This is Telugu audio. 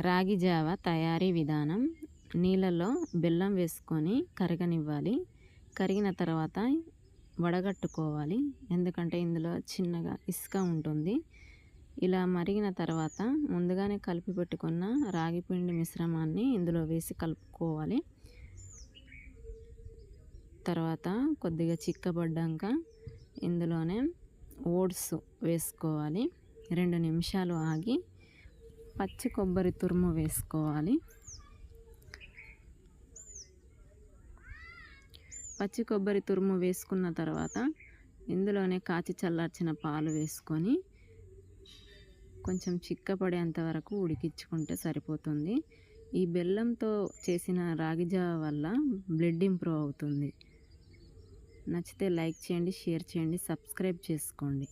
రాగి జావ తయారీ విధానం. నీళ్ళలో బెల్లం వేసుకొని కరగనివ్వాలి. కరిగిన తర్వాత వడగట్టుకోవాలి. ఎందుకంటే ఇందులో చిన్నగా ఇసుక ఉంటుంది. ఇలా మరిగిన తర్వాత ముందుగానే కలిపి పెట్టుకున్న రాగి పిండి మిశ్రమాన్ని ఇందులో వేసి కలుపుకోవాలి. తర్వాత కొద్దిగా చిక్కబడ్డాక ఇందులోనే ఓట్స్ వేసుకోవాలి. 2 నిమిషాలు ఆగి పచ్చి కొబ్బరి తురుము వేసుకోవాలి. పచ్చి కొబ్బరి తురుము వేసుకున్న తర్వాత ఇందులోనే కాచి చల్లార్చిన పాలు వేసుకొని కొంచెం చిక్కపడేంత వరకు ఉడికించుకుంటే సరిపోతుంది. ఈ బెల్లంతో చేసిన రాగి జావ వల్ల బ్లడ్ ఇంప్రూవ్ అవుతుంది. నచ్చితే లైక్ చేయండి, షేర్ చేయండి, సబ్స్క్రైబ్ చేసుకోండి.